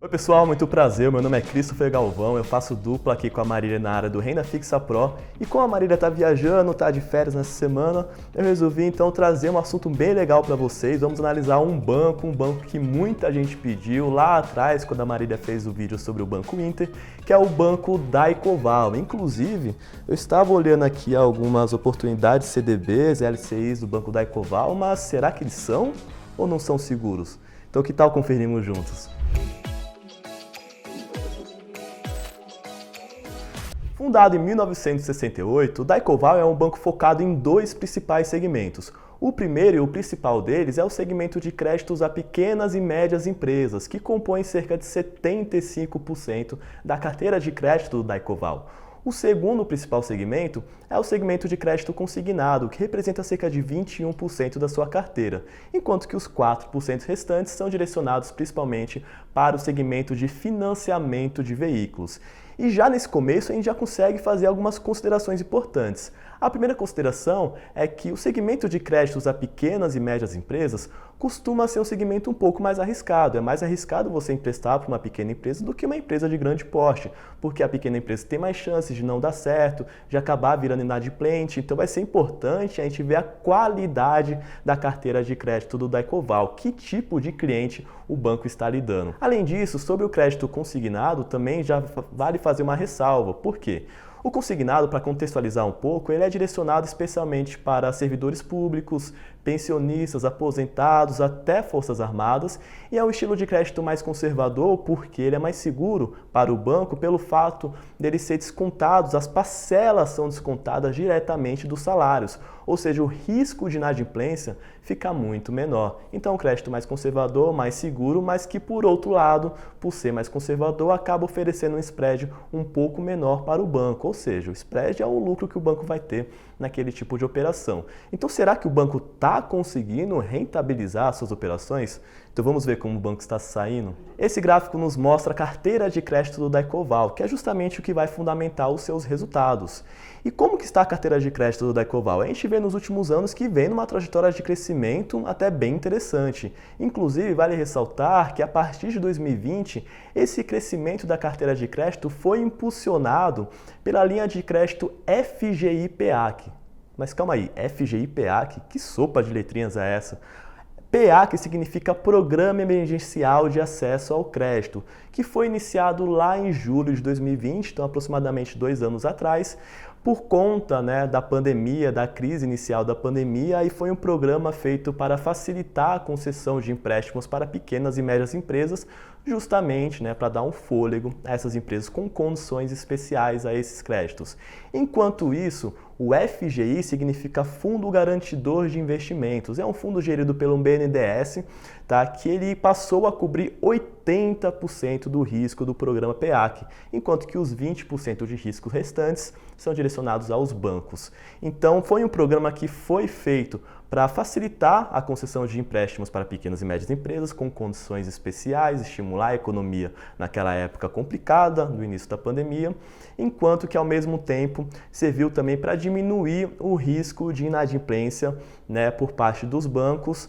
Oi pessoal, muito prazer, meu nome é Christopher Galvão, eu faço dupla aqui com a Marília na área do Renda Fixa Pro e como a Marília tá viajando, tá de férias nessa semana, eu resolvi então trazer um assunto bem legal para vocês. Vamos analisar um banco que muita gente pediu lá atrás quando a Marília fez o vídeo sobre o Banco Inter, que é o Banco Daicoval. Inclusive, eu estava olhando aqui algumas oportunidades CDBs, LCIs do Banco Daicoval, mas será que eles são ou não são seguros? Então que tal conferirmos juntos? Fundado em 1968, o Daicoval é um banco focado em dois principais segmentos. O primeiro e o principal deles é o segmento de créditos a pequenas e médias empresas, que compõem cerca de 75% da carteira de crédito do Daicoval. O segundo principal segmento é o segmento de crédito consignado, que representa cerca de 21% da sua carteira, enquanto que os 4% restantes são direcionados principalmente para o segmento de financiamento de veículos. E já nesse começo a gente já consegue fazer algumas considerações importantes. A primeira consideração é que o segmento de créditos a pequenas e médias empresas costuma ser um segmento um pouco mais arriscado. É mais arriscado você emprestar para uma pequena empresa do que uma empresa de grande porte, porque a pequena empresa tem mais chances de não dar certo, de acabar virando inadimplente. Então vai ser importante a gente ver a qualidade da carteira de crédito do Daicoval, que tipo de cliente o banco está lidando. Além disso, sobre o crédito consignado, também já vale fazer uma ressalva. Por quê? O consignado, para contextualizar um pouco, ele é direcionado especialmente para servidores públicos, pensionistas, aposentados, até forças armadas, e é um estilo de crédito mais conservador porque ele é mais seguro para o banco pelo fato dele ser descontados, as parcelas são descontadas diretamente dos salários, ou seja, o risco de inadimplência fica muito menor. Então, um crédito mais conservador, mais seguro, mas que por outro lado, por ser mais conservador, acaba oferecendo um spread um pouco menor para o banco, ou seja, o spread é o lucro que o banco vai ter naquele tipo de operação. Então, será que o banco está conseguindo rentabilizar suas operações? Então vamos ver como o banco está saindo. Esse gráfico nos mostra a carteira de crédito do Daicoval, que é justamente o que vai fundamentar os seus resultados. E como que está a carteira de crédito do Daicoval? A gente vê nos últimos anos que vem numa trajetória de crescimento até bem interessante. Inclusive, vale ressaltar que a partir de 2020, esse crescimento da carteira de crédito foi impulsionado pela linha de crédito FGI-PEAC. Mas calma aí, FGI-PEAC? Que sopa de letrinhas é essa? PEAC significa Programa Emergencial de Acesso ao Crédito, que foi iniciado lá em julho de 2020, então aproximadamente 2 anos atrás, por conta da pandemia, da crise inicial da pandemia, e foi um programa feito para facilitar a concessão de empréstimos para pequenas e médias empresas, justamente para dar um fôlego a essas empresas com condições especiais a esses créditos. Enquanto isso, o FGI significa Fundo Garantidor de Investimentos. É um fundo gerido pelo BNDES, que ele passou a cobrir 80% do risco do programa PEAC, enquanto que os 20% de riscos restantes são direcionados aos bancos. Então, foi um programa que foi feito para facilitar a concessão de empréstimos para pequenas e médias empresas com condições especiais, estimular a economia naquela época complicada, no início da pandemia, enquanto que ao mesmo tempo serviu também para diminuir o risco de inadimplência por parte dos bancos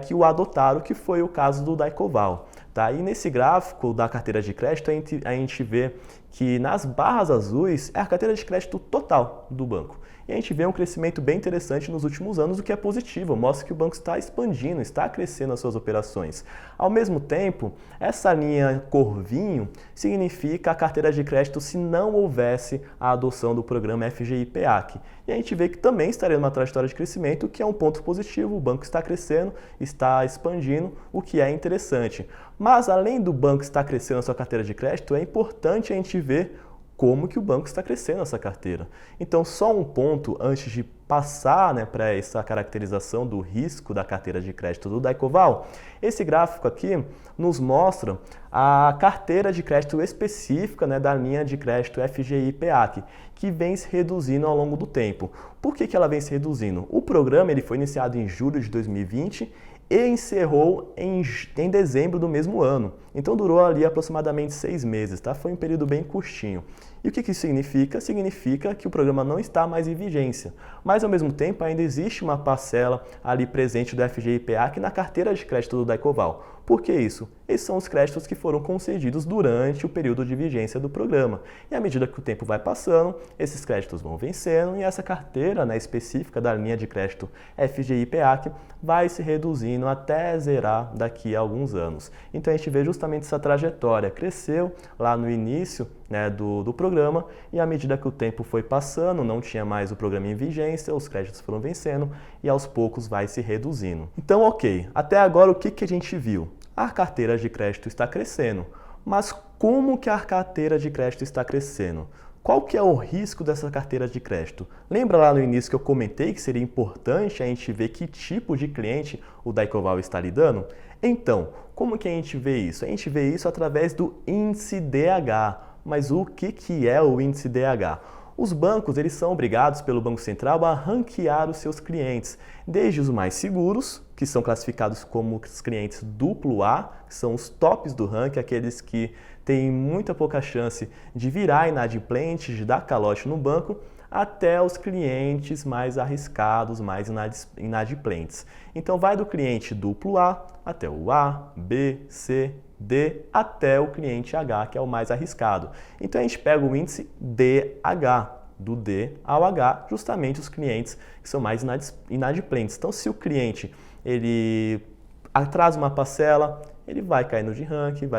que o adotaram, que foi o caso do Daicoval. E nesse gráfico da carteira de crédito a gente vê que nas barras azuis é a carteira de crédito total do banco. E a gente vê um crescimento bem interessante nos últimos anos, o que é positivo, mostra que o banco está expandindo, está crescendo as suas operações. Ao mesmo tempo, essa linha cor vinho significa a carteira de crédito se não houvesse a adoção do programa FGI-PEAC. E a gente vê que também estaria numa trajetória de crescimento, que é um ponto positivo, o banco está crescendo, está expandindo, o que é interessante. Mas além do banco estar crescendo a sua carteira de crédito, é importante a gente ver como que o banco está crescendo essa carteira. Então, só um ponto antes de passar para essa caracterização do risco da carteira de crédito do Daicoval, esse gráfico aqui nos mostra a carteira de crédito específica da linha de crédito FGI-PEAC, que vem se reduzindo ao longo do tempo. Por que ela vem se reduzindo? O programa ele foi iniciado em julho de 2020 e encerrou em dezembro do mesmo ano. Então durou ali aproximadamente 6 meses, Foi um período bem curtinho. E o que isso significa? Significa que o programa não está mais em vigência, mas ao mesmo tempo ainda existe uma parcela ali presente do FGI-PEAC na carteira de crédito do Daicoval. Por que isso? Esses são os créditos que foram concedidos durante o período de vigência do programa. E à medida que o tempo vai passando, esses créditos vão vencendo e essa carteira, né, específica da linha de crédito FGI-PEAC vai se reduzindo até zerar daqui a alguns anos. Então a gente vê justamente essa trajetória. Cresceu lá no início, né, do programa e à medida que o tempo foi passando, não tinha mais o programa em vigência, os créditos foram vencendo e aos poucos vai se reduzindo. Então, ok, até agora o que a gente viu? A carteira de crédito está crescendo, mas como que a carteira de crédito está crescendo? Qual que é o risco dessa carteira de crédito? Lembra lá no início que eu comentei que seria importante a gente ver que tipo de cliente o Daicoval está lidando? Então, como que a gente vê isso? A gente vê isso através do índice DH. Mas o que é o índice DH? Os bancos eles são obrigados pelo Banco Central a ranquear os seus clientes, desde os mais seguros, que são classificados como os clientes duplo A, que são os tops do ranking, aqueles que têm muita pouca chance de virar inadimplente, de dar calote no banco, até os clientes mais arriscados, mais inadimplentes. Então vai do cliente duplo A até o A, B, C, D até o cliente H, que é o mais arriscado. Então a gente pega o índice DH, do D ao H, justamente os clientes que são mais inadimplentes. Então se o cliente ele atrasa uma parcela, ele vai caindo de ranking,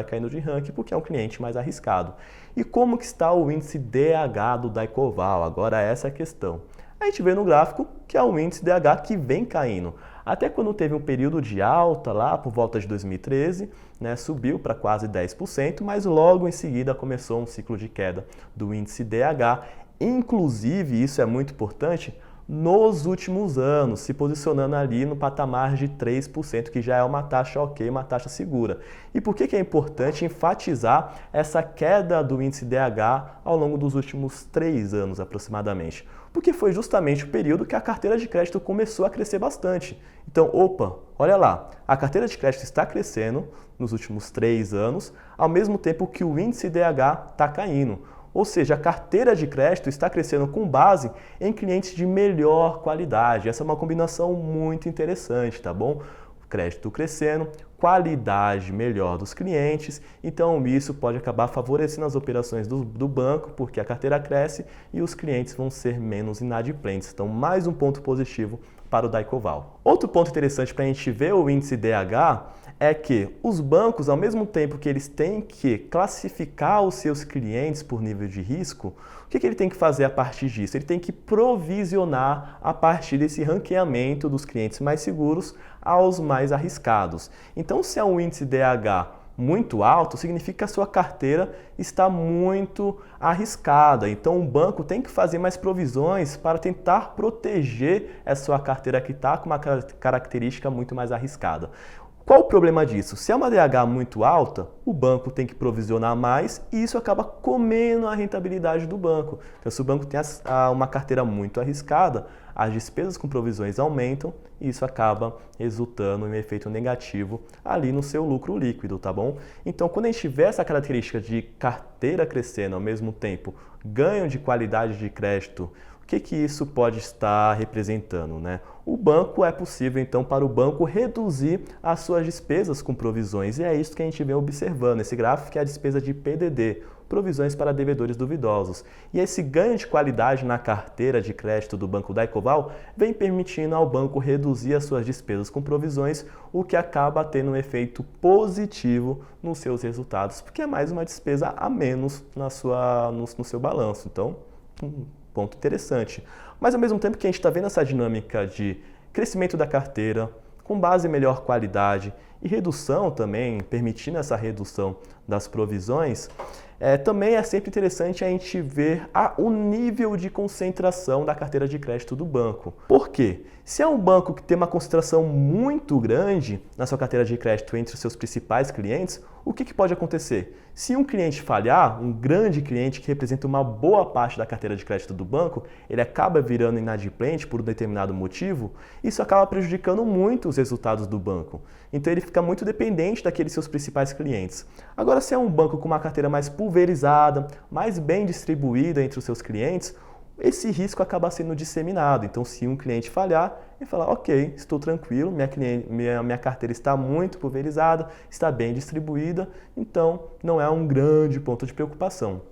porque é um cliente mais arriscado. E como que está o índice DH do Daicoval? Agora essa é a questão. A gente vê no gráfico que é um índice DH que vem caindo. Até quando teve um período de alta lá por volta de 2013, né, subiu para quase 10%, mas logo em seguida começou um ciclo de queda do índice DH. Inclusive, isso é muito importante, nos últimos anos, se posicionando ali no patamar de 3%, que já é uma taxa ok, uma taxa segura. E por que é importante enfatizar essa queda do índice DH ao longo dos últimos 3 anos aproximadamente? Porque foi justamente o período que a carteira de crédito começou a crescer bastante. Então, opa, olha lá, a carteira de crédito está crescendo nos últimos 3 anos, ao mesmo tempo que o índice DH está caindo. Ou seja, a carteira de crédito está crescendo com base em clientes de melhor qualidade. Essa é uma combinação muito interessante, tá bom? Crédito crescendo, qualidade melhor dos clientes, então isso pode acabar favorecendo as operações do banco, porque a carteira cresce e os clientes vão ser menos inadimplentes. Então, mais um ponto positivo para o Daicoval. Outro ponto interessante para a gente ver o índice DH é que os bancos, ao mesmo tempo que eles têm que classificar os seus clientes por nível de risco, o que ele tem que fazer a partir disso? Ele tem que provisionar a partir desse ranqueamento dos clientes mais seguros aos mais arriscados. Então, se é um índice DH muito alto, significa que a sua carteira está muito arriscada. Então, o banco tem que fazer mais provisões para tentar proteger a sua carteira que está com uma característica muito mais arriscada. Qual o problema disso? Se é uma DH muito alta, o banco tem que provisionar mais e isso acaba comendo a rentabilidade do banco. Então, se o banco tem uma carteira muito arriscada, as despesas com provisões aumentam e isso acaba resultando em um efeito negativo ali no seu lucro líquido, tá bom? Então, quando a gente vê essa característica de carteira crescendo ao mesmo tempo, ganho de qualidade de crédito, o que isso pode estar representando, né? O banco é possível, então, para o banco reduzir as suas despesas com provisões. E é isso que a gente vem observando. Esse gráfico é a despesa de PDD, provisões para devedores duvidosos. E esse ganho de qualidade na carteira de crédito do Banco Daicoval vem permitindo ao banco reduzir as suas despesas com provisões, o que acaba tendo um efeito positivo nos seus resultados, porque é mais uma despesa a menos no seu balanço. Então, ponto interessante. Mas ao mesmo tempo que a gente está vendo essa dinâmica de crescimento da carteira, com base em melhor qualidade e redução também, permitindo essa redução das provisões, também é sempre interessante a gente ver o nível de concentração da carteira de crédito do banco. Por quê? Se é um banco que tem uma concentração muito grande na sua carteira de crédito entre os seus principais clientes, o que pode acontecer? Se um cliente falhar, um grande cliente que representa uma boa parte da carteira de crédito do banco, ele acaba virando inadimplente por um determinado motivo, isso acaba prejudicando muito os resultados do banco. Então ele fica muito dependente daqueles seus principais clientes. Agora, se é um banco com uma carteira mais pulverizada, mais bem distribuída entre os seus clientes, esse risco acaba sendo disseminado. Então, se um cliente falhar, ele fala, ok, estou tranquilo, minha carteira está muito pulverizada, está bem distribuída, então não é um grande ponto de preocupação.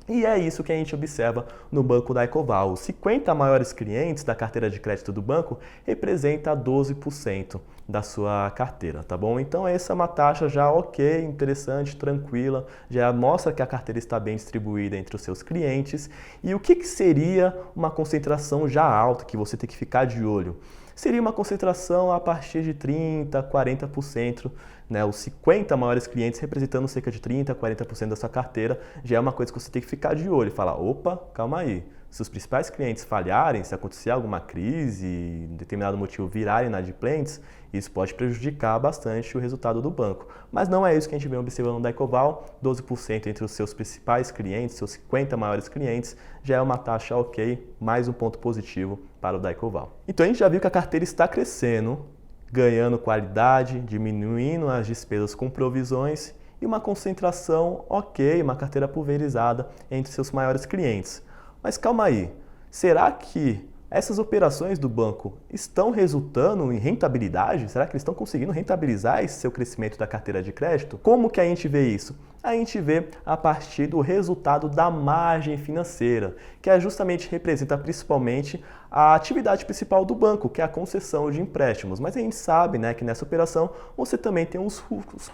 E é isso que a gente observa no banco da Ecoval. Os 50 maiores clientes da carteira de crédito do banco representa 12% da sua carteira, tá bom? Então essa é uma taxa já ok, interessante, tranquila, já mostra que a carteira está bem distribuída entre os seus clientes. E o que seria uma concentração já alta que você tem que ficar de olho? Seria uma concentração a partir de 30%, 40%, né? Os 50 maiores clientes representando cerca de 30%, 40% da sua carteira, já é uma coisa que você tem que ficar de olho e falar, opa, calma aí. Se os principais clientes falharem, se acontecer alguma crise, determinado motivo virarem inadimplentes, isso pode prejudicar bastante o resultado do banco. Mas não é isso que a gente vem observando da Ecoval, 12% entre os seus principais clientes, seus 50 maiores clientes, já é uma taxa ok, mais um ponto positivo para o da Ecoval. Então a gente já viu que a carteira está crescendo, ganhando qualidade, diminuindo as despesas com provisões e uma concentração ok, uma carteira pulverizada entre seus maiores clientes. Mas calma aí, será que essas operações do banco estão resultando em rentabilidade? Será que eles estão conseguindo rentabilizar esse seu crescimento da carteira de crédito? Como que a gente vê isso? A gente vê a partir do resultado da margem financeira, que justamente representa principalmente a atividade principal do banco, que é a concessão de empréstimos. Mas a gente sabe, né, que nessa operação você também tem os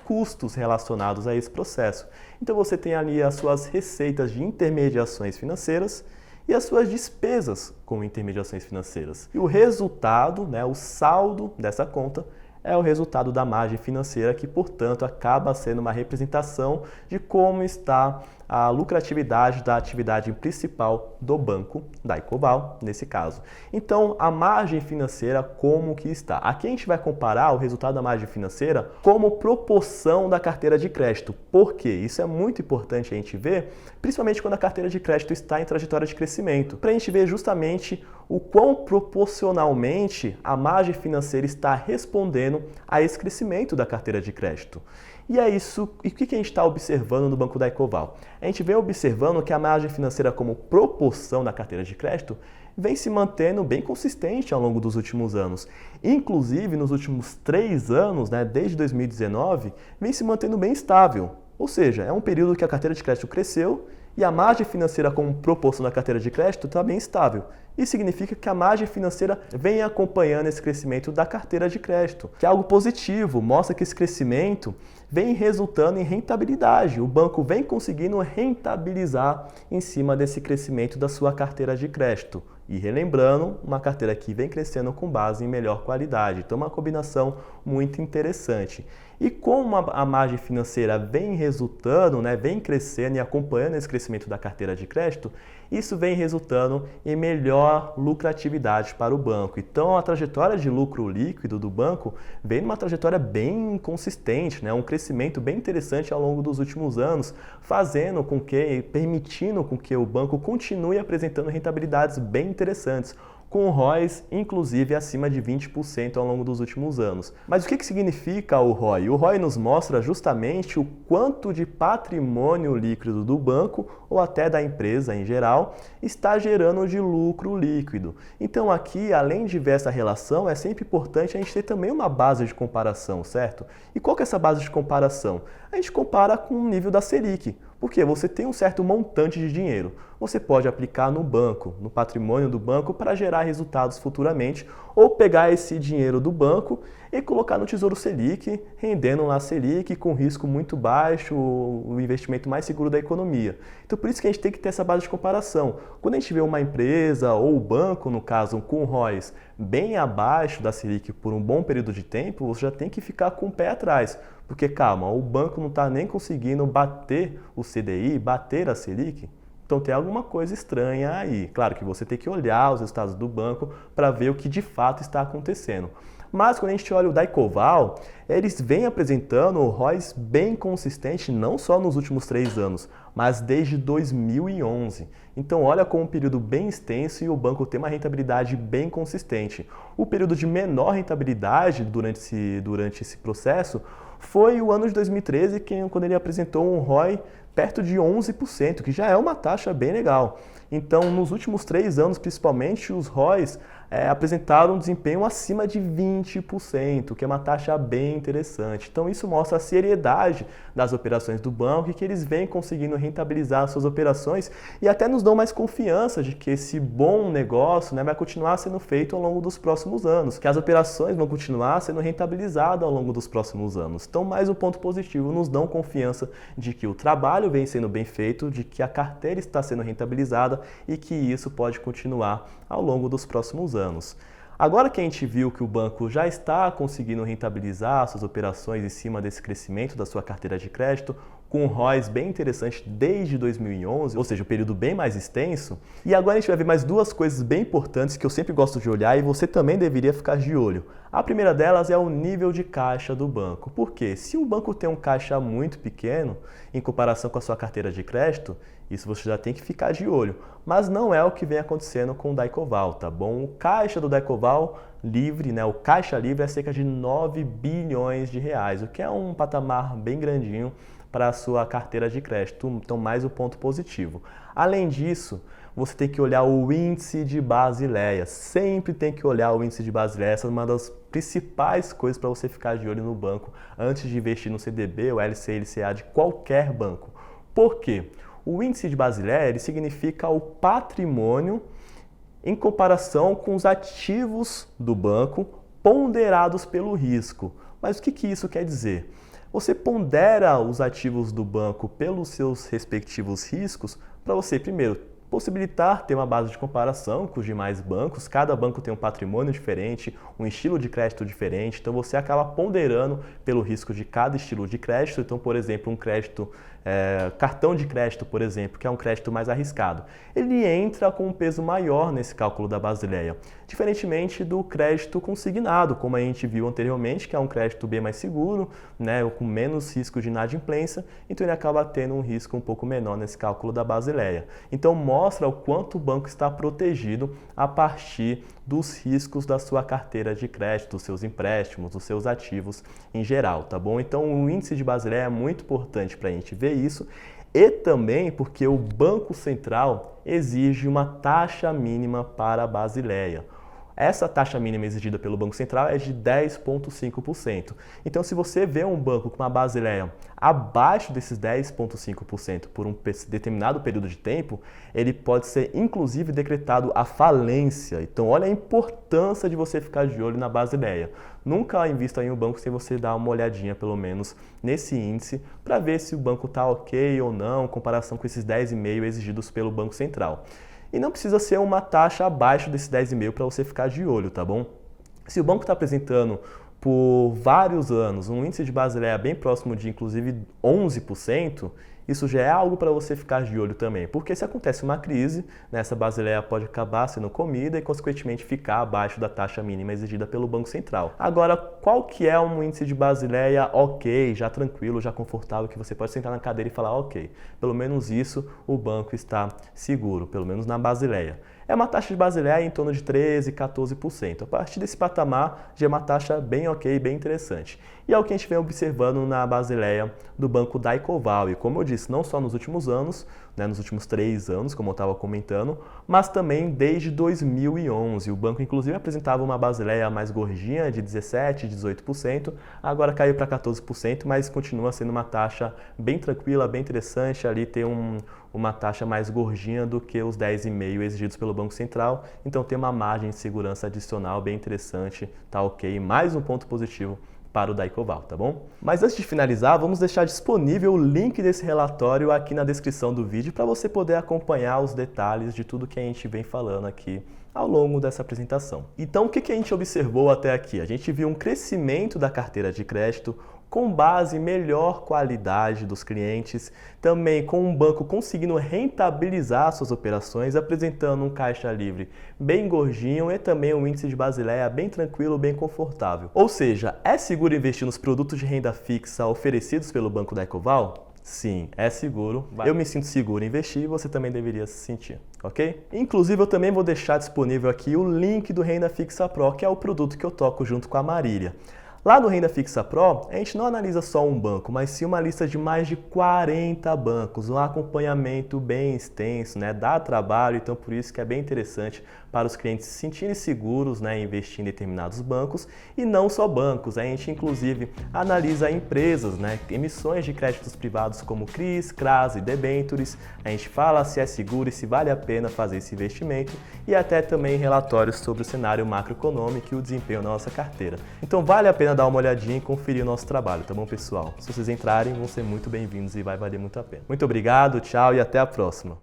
custos relacionados a esse processo. Então você tem ali as suas receitas de intermediações financeiras e as suas despesas com intermediações financeiras. E o resultado, né, o saldo dessa conta, é o resultado da margem financeira, que, portanto, acaba sendo uma representação de como está a lucratividade da atividade principal do banco, da Ecoval, nesse caso. Então, a margem financeira, como que está? Aqui a gente vai comparar o resultado da margem financeira como proporção da carteira de crédito. Por quê? Isso é muito importante a gente ver, principalmente quando a carteira de crédito está em trajetória de crescimento, para a gente ver justamente o quão proporcionalmente a margem financeira está respondendo a esse crescimento da carteira de crédito. E é isso. E o que a gente está observando no banco da Ecoval? A gente vem observando que a margem financeira como proporção da carteira de crédito vem se mantendo bem consistente ao longo dos últimos anos. Inclusive, nos últimos 3 anos, né, desde 2019, vem se mantendo bem estável. Ou seja, é um período que a carteira de crédito cresceu e a margem financeira como proporção da carteira de crédito está bem estável. Isso significa que a margem financeira vem acompanhando esse crescimento da carteira de crédito, que é algo positivo, mostra que esse crescimento vem resultando em rentabilidade. O banco vem conseguindo rentabilizar em cima desse crescimento da sua carteira de crédito. E relembrando, uma carteira que vem crescendo com base em melhor qualidade. Então, uma combinação muito interessante. E como a margem financeira vem resultando, né, vem crescendo e acompanhando esse crescimento da carteira de crédito, isso vem resultando em melhor lucratividade para o banco. Então, a trajetória de lucro líquido do banco vem numa trajetória bem consistente, né, um crescimento bem interessante ao longo dos últimos anos, permitindo com que o banco continue apresentando rentabilidades bem interessantes, com ROIs, inclusive, acima de 20% ao longo dos últimos anos. Mas o que significa o ROI? O ROI nos mostra justamente o quanto de patrimônio líquido do banco, ou até da empresa em geral, está gerando de lucro líquido. Então aqui, além de ver essa relação, é sempre importante a gente ter também uma base de comparação, certo? E qual que é essa base de comparação? A gente compara com o nível da Selic. Porque você tem um certo montante de dinheiro. Você pode aplicar no banco, no patrimônio do banco, para gerar resultados futuramente, ou pegar esse dinheiro do banco e colocar no Tesouro Selic, rendendo lá a Selic com risco muito baixo, o investimento mais seguro da economia. Então, por isso que a gente tem que ter essa base de comparação. Quando a gente vê uma empresa, ou o banco, no caso, com ROIs bem abaixo da Selic por um bom período de tempo, você já tem que ficar com o pé atrás. Porque, calma, o banco não está nem conseguindo bater o CDI, bater a Selic, então tem alguma coisa estranha aí. Claro que você tem que olhar os resultados do banco para ver o que de fato está acontecendo. Mas quando a gente olha o da Ecoval, eles vêm apresentando ROIs bem consistente, não só nos últimos 3 anos, mas desde 2011. Então olha como um período bem extenso e o banco tem uma rentabilidade bem consistente. O período de menor rentabilidade durante esse processo foi o ano de 2013, quando ele apresentou um ROI perto de 11%, que já é uma taxa bem legal. Então, nos últimos 3 anos, principalmente, os ROIs apresentaram um desempenho acima de 20%, que é uma taxa bem interessante. Então, isso mostra a seriedade das operações do banco e que eles vêm conseguindo rentabilizar suas operações e até nos dão mais confiança de que esse bom negócio, né, vai continuar sendo feito ao longo dos próximos anos, que as operações vão continuar sendo rentabilizadas ao longo dos próximos anos. Então, mais um ponto positivo, nos dão confiança de que o trabalho vem sendo bem feito, de que a carteira está sendo rentabilizada e que isso pode continuar ao longo dos próximos anos. Agora que a gente viu que o banco já está conseguindo rentabilizar suas operações em cima desse crescimento da sua carteira de crédito, com um ROIs bem interessante desde 2011, ou seja, um período bem mais extenso. E agora a gente vai ver mais 2 coisas bem importantes que eu sempre gosto de olhar e você também deveria ficar de olho. A primeira delas é o nível de caixa do banco. Por quê? Se o banco tem um caixa muito pequeno, em comparação com a sua carteira de crédito, isso você já tem que ficar de olho. Mas não é o que vem acontecendo com o Daicoval, tá bom? O caixa do Daicoval livre, né, o caixa livre é cerca de 9 bilhões de reais, o que é um patamar bem grandinho para a sua carteira de crédito, então mais um ponto positivo. Além disso, você tem que olhar o índice de Basileia, sempre tem que olhar o índice de Basileia, essa é uma das principais coisas para você ficar de olho no banco antes de investir no CDB ou LCI, LCA de qualquer banco. Por quê? O índice de Basileia ele significa o patrimônio em comparação com os ativos do banco ponderados pelo risco. Mas o que isso quer dizer? Você pondera os ativos do banco pelos seus respectivos riscos para você, primeiro, possibilitar ter uma base de comparação com os demais bancos. Cada banco tem um patrimônio diferente, um estilo de crédito diferente, então você acaba ponderando pelo risco de cada estilo de crédito. Então, por exemplo, um crédito, cartão de crédito, por exemplo, que é um crédito mais arriscado, ele entra com um peso maior nesse cálculo da Basileia, diferentemente do crédito consignado, como a gente viu anteriormente, que é um crédito bem mais seguro, né, com menos risco de inadimplência, então ele acaba tendo um risco um pouco menor nesse cálculo da Basileia. Então, mostra o quanto o banco está protegido a partir dos riscos da sua carteira de crédito, dos seus empréstimos, dos seus ativos em geral, tá bom? Então o índice de Basileia é muito importante para a gente ver isso e também porque o Banco Central exige uma taxa mínima para a Basileia. Essa taxa mínima exigida pelo Banco Central é de 10,5%. Então, se você vê um banco com uma Basileia abaixo desses 10,5% por um determinado período de tempo, ele pode ser, inclusive, decretado à falência. Então, olha a importância de você ficar de olho na Basileia. Nunca invista em um banco sem você dar uma olhadinha, pelo menos, nesse índice, para ver se o banco está ok ou não, em comparação com esses 10,5% exigidos pelo Banco Central. E não precisa ser uma taxa abaixo desse 10,5% para você ficar de olho, tá bom? Se o banco está apresentando por vários anos um índice de Basileia bem próximo de inclusive 11%, isso já é algo para você ficar de olho também, porque se acontece uma crise, né, essa Basileia pode acabar sendo comida e consequentemente ficar abaixo da taxa mínima exigida pelo Banco Central. Agora, qual que é um índice de Basileia ok, já tranquilo, já confortável, que você pode sentar na cadeira e falar ok, pelo menos isso o banco está seguro, pelo menos na Basileia. É uma taxa de Basileia em torno de 13%, 14%. A partir desse patamar já é uma taxa bem ok, bem interessante. E é o que a gente vem observando na Basileia do Banco Daicoval. E como eu disse, não só nos últimos anos, né, nos últimos 3 anos, como eu estava comentando, mas também desde 2011. O banco, inclusive, apresentava uma Basileia mais gordinha, de 17%, 18%, agora caiu para 14%, mas continua sendo uma taxa bem tranquila, bem interessante. Ali tem uma taxa mais gordinha do que os 10,5% exigidos pelo Banco Central, então tem uma margem de segurança adicional bem interessante, tá ok? Mais um ponto positivo para o Daicoval, tá bom? Mas antes de finalizar, vamos deixar disponível o link desse relatório aqui na descrição do vídeo para você poder acompanhar os detalhes de tudo que a gente vem falando aqui ao longo dessa apresentação. Então, o que a gente observou até aqui? A gente viu um crescimento da carteira de crédito com base em melhor qualidade dos clientes, também com um banco conseguindo rentabilizar suas operações, apresentando um caixa livre bem gordinho e também um índice de Basileia bem tranquilo, bem confortável. Ou seja, é seguro investir nos produtos de renda fixa oferecidos pelo Banco Daicoval? Sim, é seguro. Eu me sinto seguro em investir e você também deveria se sentir, ok? Inclusive, eu também vou deixar disponível aqui o link do Renda Fixa Pro, que é o produto que eu toco junto com a Marília. Lá no Renda Fixa Pro, a gente não analisa só um banco, mas sim uma lista de mais de 40 bancos, um acompanhamento bem extenso, né? Dá trabalho, então por isso que é bem interessante para os clientes se sentirem seguros, né, em investir em determinados bancos, e não só bancos. A gente inclusive analisa empresas, né, emissões de créditos privados como CRIs, CRAs e debêntures. A gente fala se é seguro e se vale a pena fazer esse investimento, e até também relatórios sobre o cenário macroeconômico e o desempenho da nossa carteira. Então vale a pena dar uma olhadinha e conferir o nosso trabalho, tá bom, pessoal? Se vocês entrarem, vão ser muito bem-vindos e vai valer muito a pena. Muito obrigado, tchau e até a próxima!